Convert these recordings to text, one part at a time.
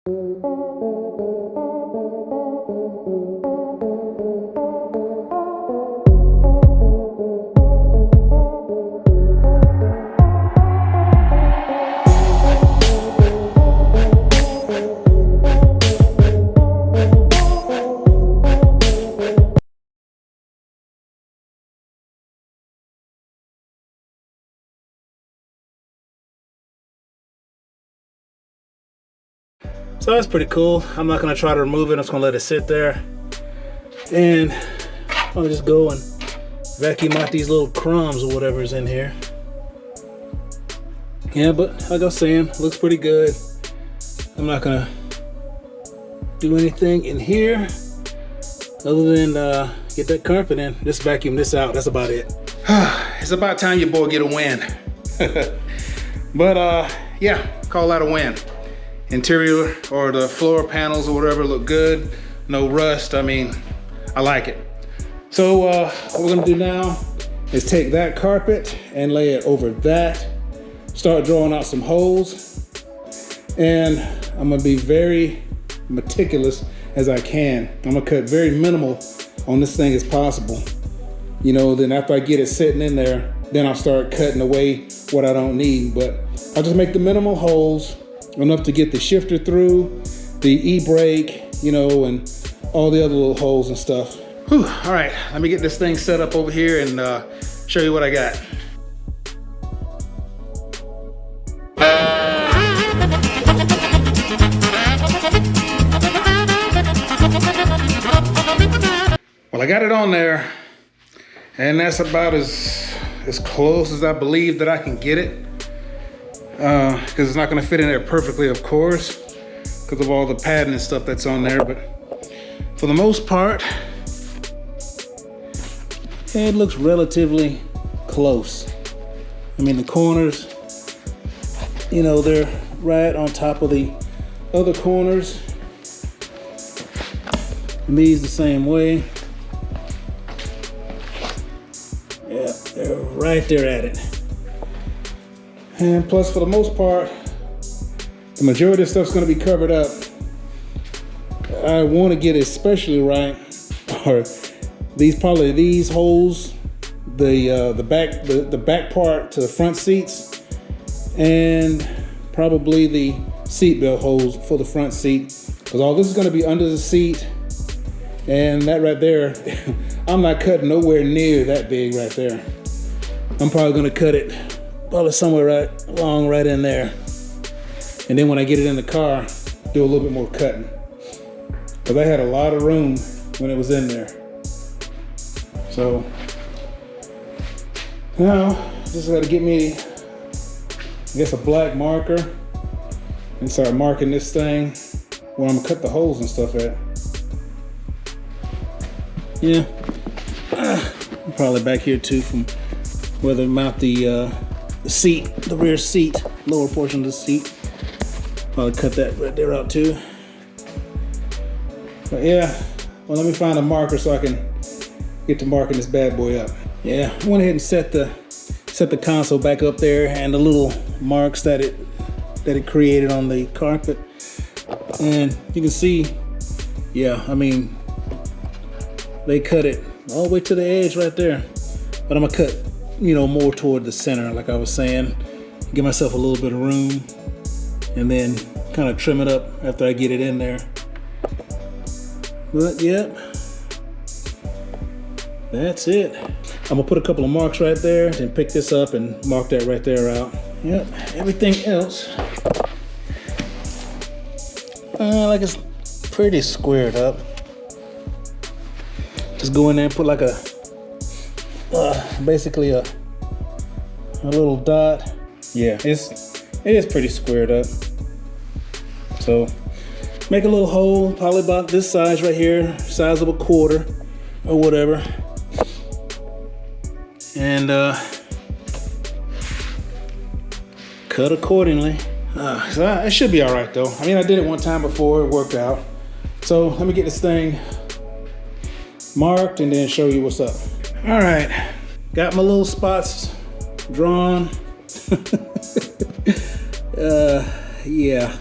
So that's pretty cool. I'm not gonna try to remove it. I'm just gonna let it sit there. And I'll just go and vacuum out these little crumbs or whatever is in here. Yeah, but like I was saying, looks pretty good. I'm not gonna do anything in here other than get that carpet in. Just vacuum this out. That's about it. It's about time your boy get a win. But yeah, call that a win. Interior or the floor panels or whatever look good. No rust. I mean, I like it. So what we're gonna do now is take that carpet and lay it over that. Start drawing out some holes. And I'm gonna be very meticulous as I can. I'm gonna cut very minimal on this thing as possible. You know, then after I get it sitting in there, then I'll start cutting away what I don't need. But I'll just make the minimal holes, enough to get the shifter through, the e-brake, you know, and all the other little holes and stuff. Whew. All right, let me get this thing set up over here and show you what I got. Well, I got it on there, and that's about as close as I believe that I can get it. Because it's not going to fit in there perfectly, of course, because of all the padding and stuff that's on there. But for the most part, it looks relatively close. I mean, the corners, you know, they're right on top of the other corners. And these the same way. Yeah, they're right there at it. And plus, for the most part, the majority of stuff's going to be covered up. I want to get especially right, or probably these holes, the back part to the front seats, and probably the seat belt holes for the front seat, because all this is going to be under the seat, and that right there, I'm not cutting nowhere near that big right there. I'm probably going to cut it probably somewhere right in there. And then when I get it in the car, do a little bit more cutting. Because I had a lot of room when it was in there. So now, just gotta get me, I guess, a black marker and start marking this thing where I'm gonna cut the holes and stuff at. Yeah, probably back here too, from where they mount the seat, the rear seat, lower portion of the seat. Probably cut that right there out too. But yeah, well, let me find a marker so I can get to marking this bad boy up. Yeah, I went ahead and set the console back up there and the little marks that it created on the carpet. And you can see, yeah, I mean, they cut it all the way to the edge right there. But I'm gonna cut, you know, more toward the center, like I was saying, give myself a little bit of room, and then kind of trim it up after I get it in there. But yep, that's it. I'm gonna put a couple of marks right there, then pick this up and mark that right there out. Yep, everything else, like it's pretty squared up. Just go in there and put like a, basically a little dot. Yeah, it is pretty squared up. So make a little hole, probably about this size right here, size of a quarter or whatever. And cut accordingly. So it should be all right though. I mean, I did it one time before, it worked out. So let me get this thing marked and then show you what's up. All right, got my little spots drawn. Yeah,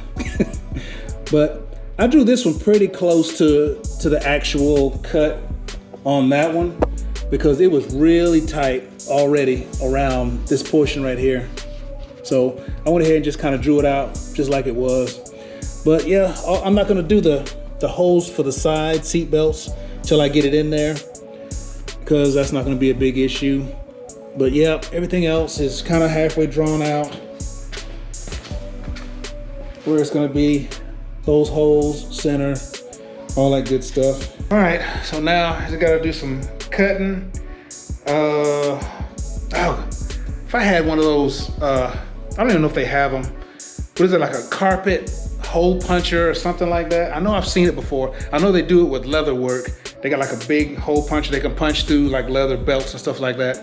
But I drew this one pretty close to the actual cut on that one because it was really tight already around this portion right here. So I went ahead and just kind of drew it out just like it was. But yeah, I'm not gonna do the holes for the side seat belts till I get it in there, because that's not gonna be a big issue. But yeah, everything else is kind of halfway drawn out where it's gonna be, those holes, center, all that good stuff. All right, so now I just gotta do some cutting. If I had one of those, I don't even know if they have them. What is it, like a carpet hole puncher or something like that? I know I've seen it before. I know they do it with leather work. They got like a big hole puncher they can punch through like leather belts and stuff like that.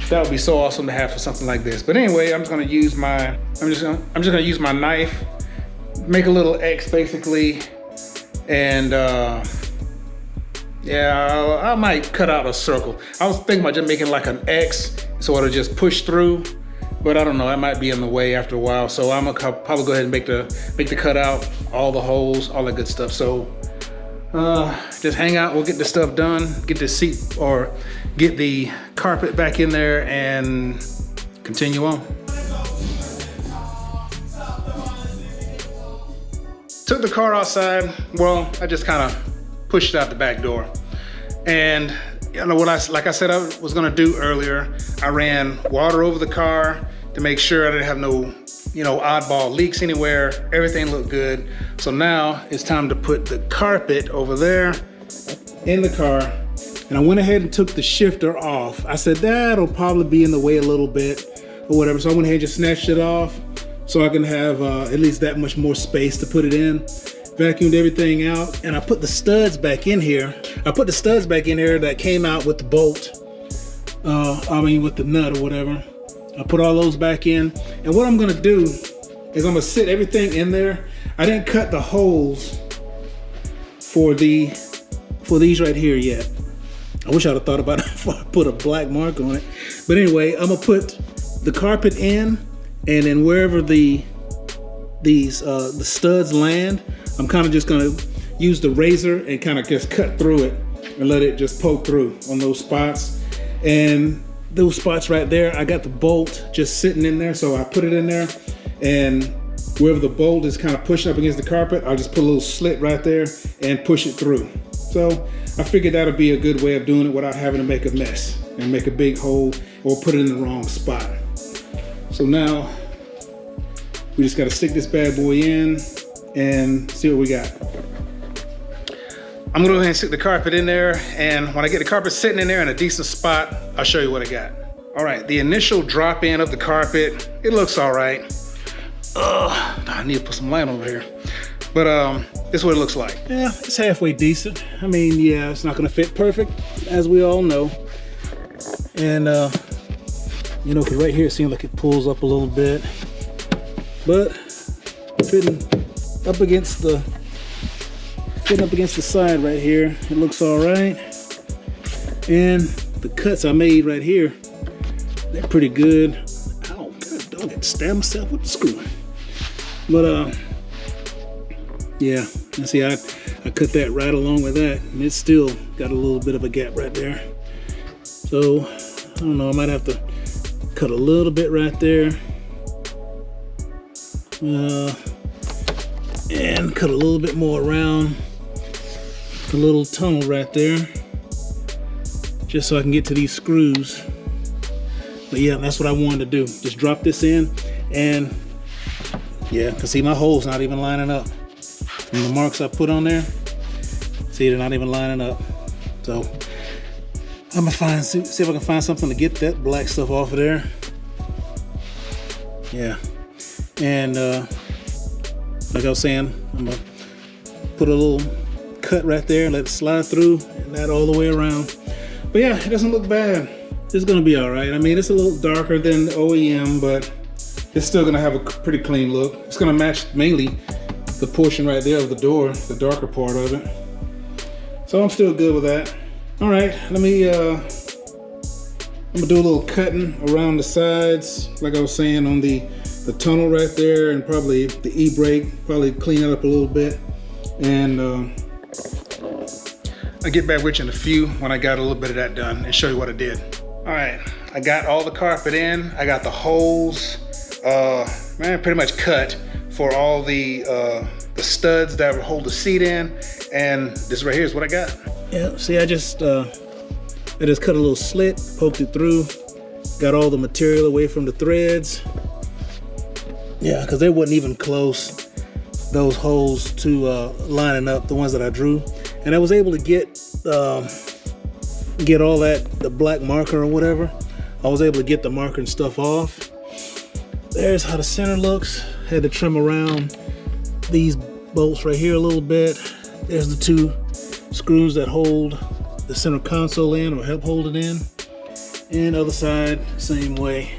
That would be so awesome to have for something like this. But anyway, I'm just gonna use my knife, make a little X basically, and yeah, I might cut out a circle. I was thinking about just making like an X so it'll just push through, but I don't know, that might be in the way after a while. So I'm gonna probably go ahead and make the cutout, all the holes, all that good stuff. So just hang out, we'll get this stuff done, get the seat or get the carpet back in there and continue on. Took the car outside. Well, I just kind of pushed it out the back door. And you know what like I said I was gonna do earlier, I ran water over the car to make sure I didn't have no, you know, oddball leaks anywhere. Everything looked good. So now it's time to put the carpet over there in the car. And I went ahead and took the shifter off. I said that'll probably be in the way a little bit or whatever. So I went ahead and just snatched it off so I can have at least that much more space to put it in. Vacuumed everything out, and I put the studs back in here. I put the studs back in here that came out with the bolt. With the nut or whatever. I put all those back in. And what I'm gonna do is I'm gonna sit everything in there. I didn't cut the holes for these right here yet. I wish I'd have thought about it before I put a black mark on it. But anyway, I'm gonna put the carpet in, and then wherever the studs land, I'm kind of just gonna use the razor and kind of just cut through it and let it just poke through on those spots. And those spots right there, I got the bolt just sitting in there, so I put it in there, and wherever the bolt is kind of pushing up against the carpet, I'll just put a little slit right there and push it through. So I figured that'll be a good way of doing it without having to make a mess and make a big hole or put it in the wrong spot. So now we just gotta stick this bad boy in and see what we got. I'm gonna go ahead and stick the carpet in there, and when I get the carpet sitting in there in a decent spot, I'll show you what I got. All right, the initial drop in of the carpet, it looks all right. I need to put some light over here. But this is what it looks like. Yeah, it's halfway decent. I mean, yeah, it's not gonna fit perfect, as we all know. And you know, cause right here it seems like it pulls up a little bit. But fitting up against the side right here, it looks all right. And the cuts I made right here, they're pretty good. Ow, God, don't get stab myself with the screw. But yeah, and see, I cut that right along with that, and it's still got a little bit of a gap right there. So I don't know, I might have to cut a little bit right there. And cut a little bit more around the little tunnel right there, just so I can get to these screws. But yeah, that's what I wanted to do. Just drop this in, and yeah, cause see, my hole's not even lining up. From the marks I put on there, see, they're not even lining up. So I'm gonna see if I can find something to get that black stuff off of there. Yeah, and like I was saying, I'm gonna put a little cut right there, let it slide through, and that all the way around. But yeah, it doesn't look bad. It's gonna be all right. I mean, it's a little darker than the OEM, but it's still gonna have a pretty clean look. It's gonna match mainly the portion right there of the door, the darker part of it. So I'm still good with that. All right, let me, I'm gonna do a little cutting around the sides, like I was saying, on the tunnel right there, and probably the e-brake, probably clean it up a little bit. And I'll get back with you in a few when I got a little bit of that done and show you what I did. All right, I got all the carpet in. I got the holes, pretty much cut for all the studs that would hold the seat in. And this right here is what I got. Yeah, see, I just cut a little slit, poked it through, got all the material away from the threads. Yeah, because they wasn't even close, those holes to lining up, the ones that I drew. And I was able to get all that, the black marker or whatever. I was able to get the marker and stuff off. There's how the center looks. Had to trim around these bolts right here a little bit. There's the two screws that hold the center console in or help hold it in. And other side, same way.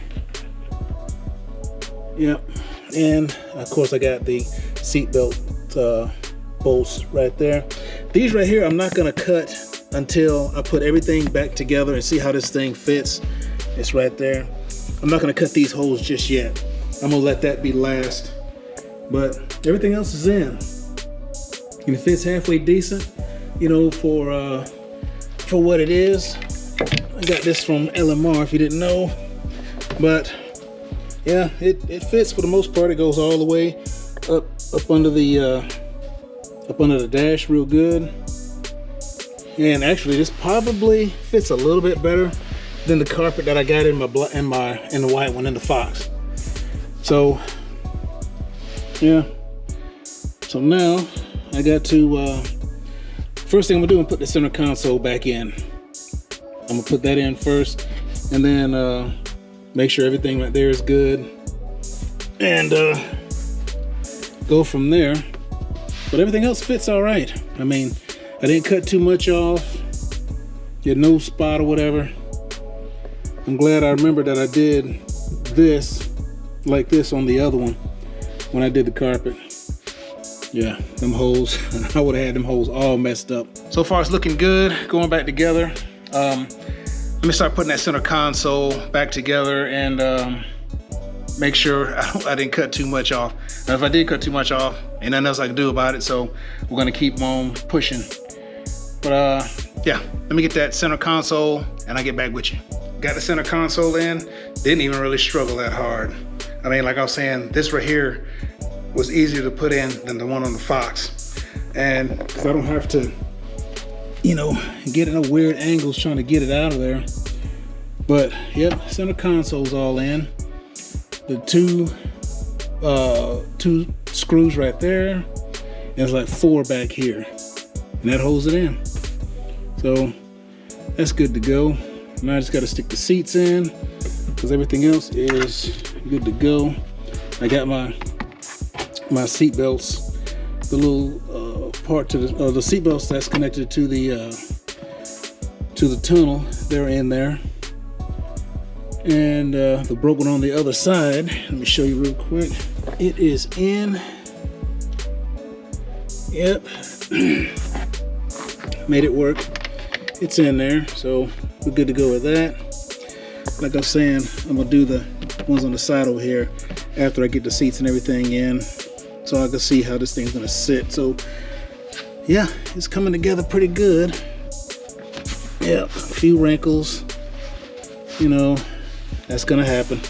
Yep. And of course I got the seat belt bolts right there. These right here I'm not gonna cut until I put everything back together and see how this thing fits. It's right there. I'm not gonna cut these holes just yet. I'm gonna let that be last. But everything else is in. And it fits halfway decent, you know, for what it is. I got this from LMR if you didn't know. But yeah, it fits for the most part. It goes all the way up under the dash real good. And actually this probably fits a little bit better than the carpet that I got in the white one in the Fox. So yeah. So now I got to first thing I'm gonna do is put the center console back in. I'm gonna put that in first and then make sure everything right there is good and go from there. But everything else fits all right. I mean, I didn't cut too much off, get no spot or whatever. I'm glad I remember that I did this like this on the other one when I did the carpet. Yeah, them holes, I would have had them holes all messed up. So far it's looking good, going back together. Let me start putting that center console back together and make sure I didn't cut too much off. Now if I did cut too much off, ain't nothing else I can do about it, so we're gonna keep on pushing. But yeah, let me get that center console and I'll get back with you. Got the center console in, didn't even really struggle that hard. I mean, like I was saying, this right here was easier to put in than the one on the Fox. And because I don't have to, you know, get in a weird angles trying to get it out of there. But yep, center console's all in. The two screws right there, and there's like 4 back here, and that holds it in. So that's good to go. Now I just got to stick the seats in because everything else is good to go. I got my seat belts, the little part to the seat belts that's connected to the tunnel. They're in there, and the broken one on the other side. Let me show you real quick. It is in. Yep, made it work. It's in there, so we're good to go with that. Like I was saying, I'm gonna do the ones on the side over here after I get the seats and everything in, so I can see how this thing's gonna sit. So yeah, it's coming together pretty good. Yeah, a few wrinkles, you know, that's gonna happen.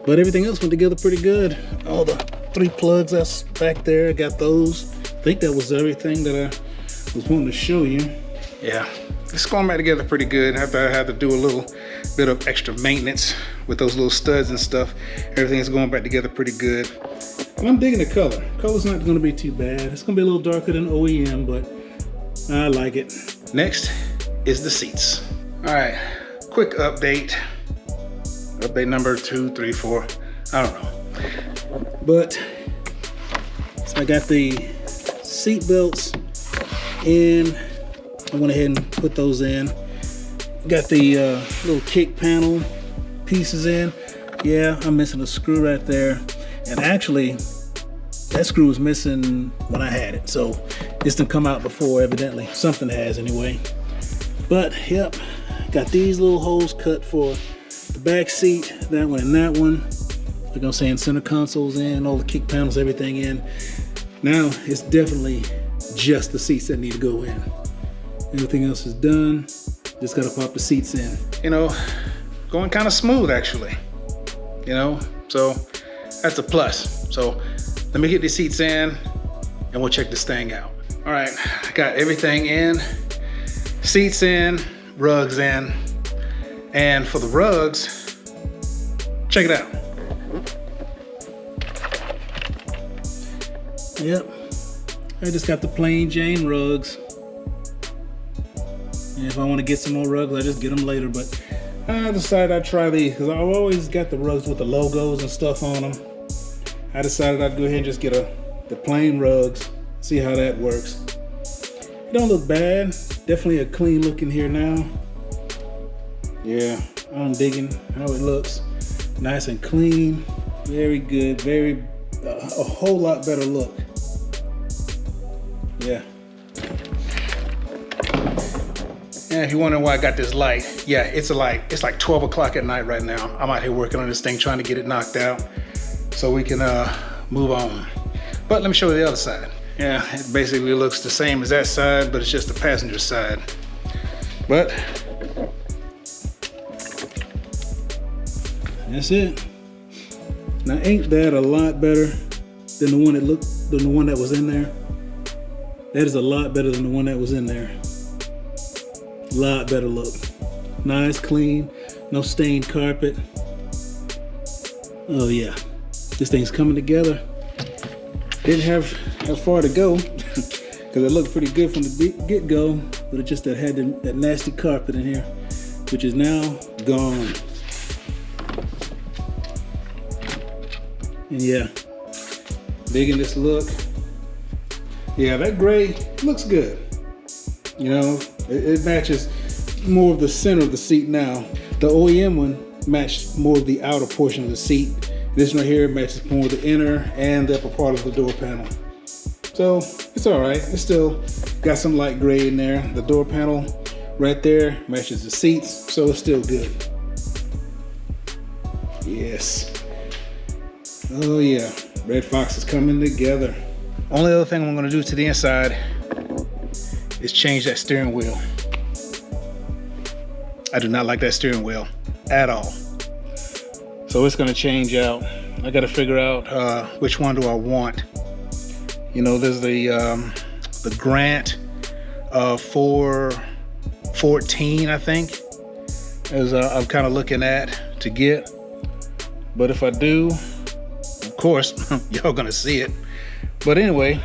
But everything else went together pretty good. All the 3 plugs that's back there, got those. I think that was everything that I was wanting to show you. Yeah, it's going back together pretty good. After I had to do a little bit of extra maintenance with those little studs and stuff, everything's going back together pretty good. And I'm digging the color. Color's not gonna be too bad. It's gonna be a little darker than OEM, but I like it. Next is the seats. All right, quick update. Update number 2, 3, 4, I don't know. But so I got the seat belts in. I went ahead and put those in. Got the little kick panel pieces in. Yeah, I'm missing a screw right there. And actually, that screw was missing when I had it. So this didn't come out before, evidently. Something has anyway. But yep, got these little holes cut for the back seat, that one and that one. Like I'm saying, center consoles in, all the kick panels, everything in. Now it's definitely just the seats that need to go in. Everything else is done. Just gotta pop the seats in. You know, going kind of smooth actually. You know, so that's a plus. So let me get these seats in and we'll check this thing out. All right, I got everything in, seats in, rugs in. And for the rugs, check it out. Yep, I just got the plain Jane rugs. And if I want to get some more rugs, I just get them later. But I decided I'd try these because I've always got the rugs with the logos and stuff on them. I decided I'd go ahead and just get the plain rugs, see how that works. It don't look bad. Definitely a clean look in here now. Yeah, I'm digging how it looks. Nice and clean. Very good. A whole lot better look. Yeah. And if you're wondering why I got this light, yeah, it's like 12 o'clock at night right now. I'm out here working on this thing, trying to get it knocked out so we can move on. But let me show you the other side. Yeah, it basically looks the same as that side, but it's just the passenger side. But that's it. Now ain't that a lot better than the one that was in there? That is a lot better than the one that was in there. Lot better look. Nice, clean, no stained carpet. Oh yeah, this thing's coming together. Didn't have far to go because it looked pretty good from the get-go, but it just had that nasty carpet in here, which is now gone. And yeah, digging this look. Yeah, that gray looks good. You know, it matches more of the center of the seat now. The OEM one matched more of the outer portion of the seat. This one right here matches more of the inner and the upper part of the door panel. So it's all right. It's still got some light gray in there. The door panel right there matches the seats, so it's still good. Yes. Oh yeah, RedFox is coming together. Only other thing I'm gonna do to the inside is change that steering wheel. I do not like that steering wheel at all. So it's gonna change out. I gotta figure out which one do I want. You know, there's the Grant 414, I think, as I'm kind of looking at to get. But if I do, of course, y'all gonna see it. But anyway,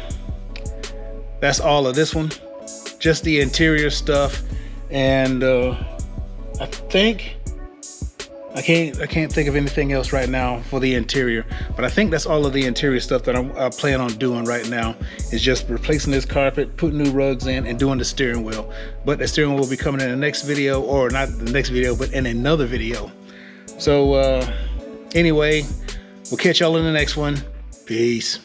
that's all of this one. Just the interior stuff, and I think I can't think of anything else right now for the interior. But I think that's all of the interior stuff that I'm planning on doing right now. Is just replacing this carpet, putting new rugs in, and doing the steering wheel. But the steering wheel will be coming in the next video, or not the next video, but in another video. So anyway, we'll catch y'all in the next one. Peace.